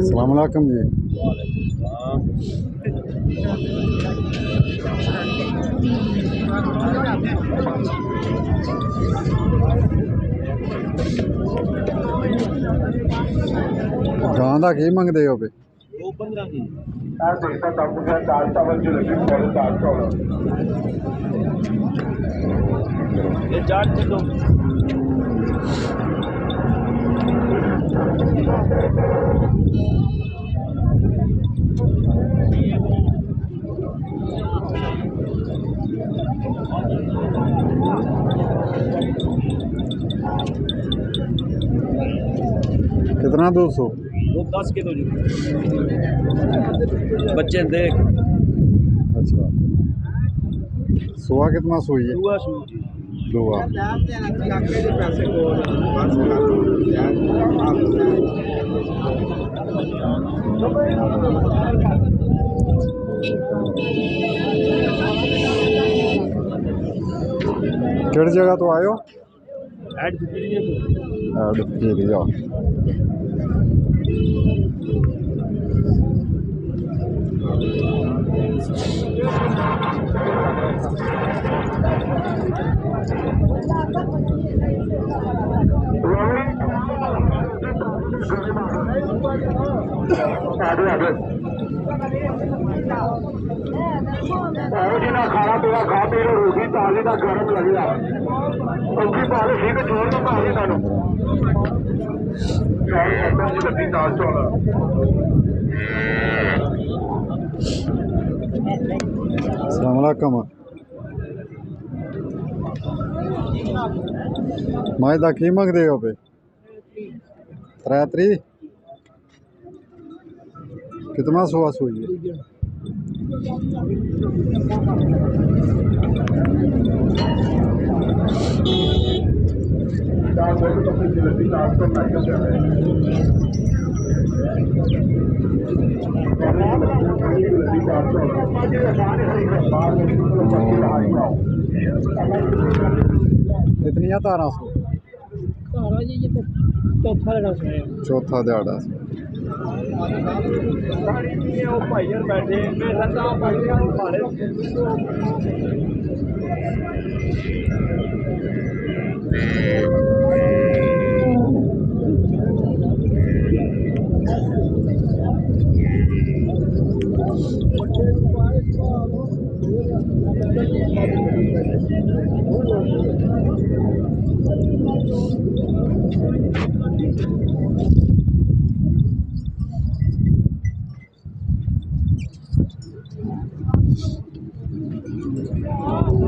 अस्सलामुअलैकुम जी। गां दा की मंगदे हो? 215 की ये 4 किलो कितना 200? वो 10 किलो जी बच्चे देख। अच्छा, सुआ कितना सुई है? दुआ सू जी दुआ किहड़ी जगह तो आयो? ऐड फकीरिया। खाना पीना खा पी लो, रोटी ताजी का गर्म लगेगा सब्जी पा लो ठीक है, चोर ना पा लो लगी दाल चौल। अस्सलामुअलैकुम। माए दा की मंगदे हो पे? 3 कितना सुआ सुई है? कितनिया तारा सो? चौथा दिहाड़ा सो। बैठे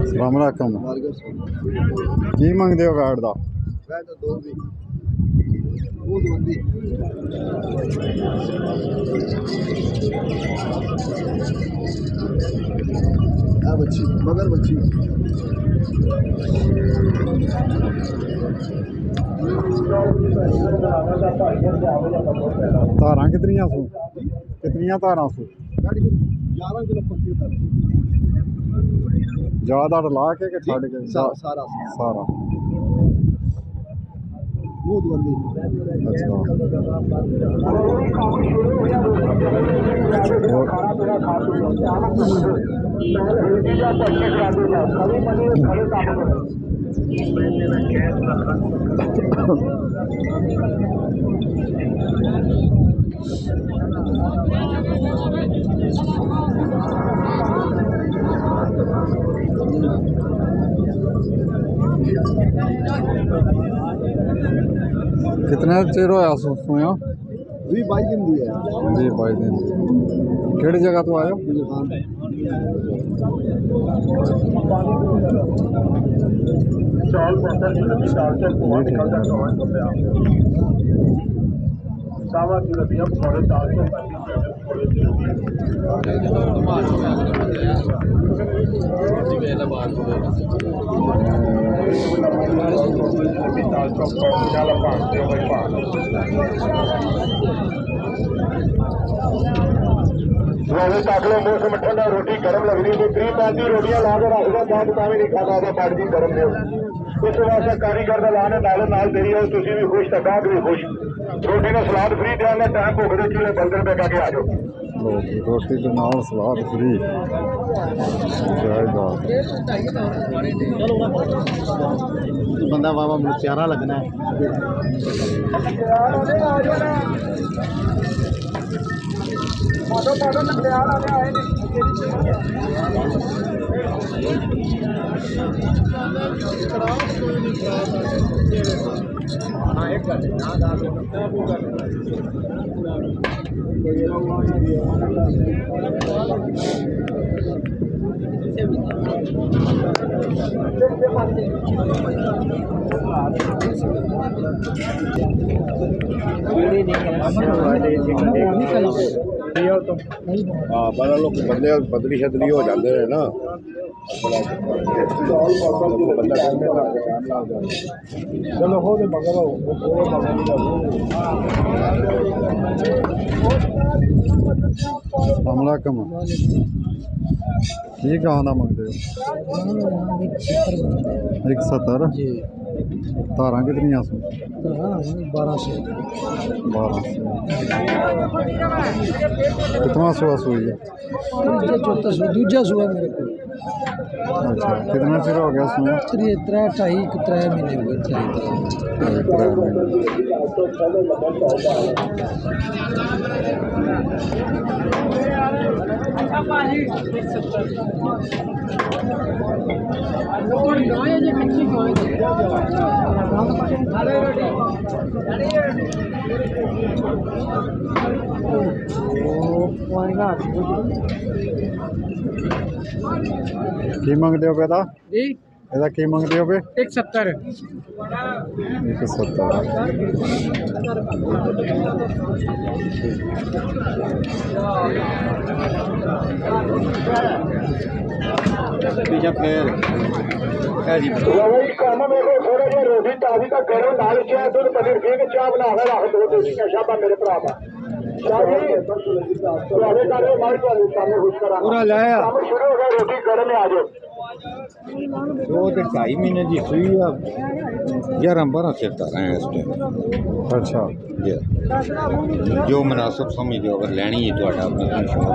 अस्सलामुअलैकुम। की मंगदे हो वैट दा? बच्ची मगर बच्ची धारा कितनिया सो? कितनिया धारा सो? 11 किलो पक्की ज्यादा ला के छड़ के? सारा सारा दूध बंदी। अच्छा, कितना चिर होया सोया? 20-22 दिन दी है। 20-22 दिन। केड़ी जगह तो आयो? ਤੋਂ ਚੱਲ ਭਾਂਦੇ ਹੋ ਬਈ ਭਾਂ रोटी तक लो मौसम ठंडा रोटी गर्म लग रही है 30-35 रोटियां ला के रखदा बात ਤਾਂ ਵੀ ਨਹੀਂ ਖਾਦਾ ਉਹਦਾ ਪੜ ਜੀ ਗਰਮ ਦਿਓ ਇਸ ਵਾਸਤੇ ਕਾਰੀਗਰ ਦਾ ਲਾਣੇ ਨਾਲ ਦੇਰੀ ਹੋ ਤੁਸੀਂ ਵੀ ਖੁਸ਼ ਤਾਂ ਗਾਹਕ ਵੀ ਖੁਸ਼ ਰੋਟੀ ਦਾ ਸਲਾਦ ਫ੍ਰੀ ਦੇਣਾ ਟਾਈਮ ਭੁੱਖ ਦੇ ਚੂਲੇ ਬਲਦਰ ਪੈ ਕੇ ਆ ਜਾਓ रोटी के नाल सलाद फ्री जायदा बंदा बाबा मुझे प्यारा लगना है बड़ा लोग बंदे बदली शदली हो जाते हैं ना चलो हो तो मगर हमला कम ये कहाँ ना मंगते हो 170 जी धारा कितनी सो 1200 कितना सुआ सुई है दूजा सुआ मेरे को अच्छा कितना चिर हो गया सुआ 3 महीने हो गए 3 की मंगते हो बेटा जी ਇਹਦਾ ਕੀ ਮੰਗਦੇ ਹੋ ਬੇ 170 ਪੀਜਾ ਫੇਰ ਹੈ ਜੀ भाई काम मेरे थोड़ा जिहा रोटी ताजी का गर्म नाल चाह दूध पनीर के चाह बना के रख दो देसी का शाबा मेरे भरा शाह जी तुम्हारे घर मार को सामने खुश करा पूरा लाया काम शुरू हो गया रोटी गर्म में आ जाओ 2.5 महीने की सुई आ 11-12 चलता रहे हैं इस टाइम अच्छा जो मुनासिब समझो अगर लेनी है तो अपना शौक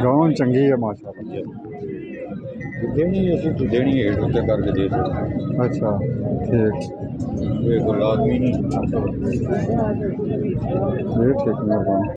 गाँव चंगी है माशाल्लाह देनी है तो देनी है उससे करके दे दो अच्छा ठीक ये कोई लाजमी नहीं ठीक मेहरबानी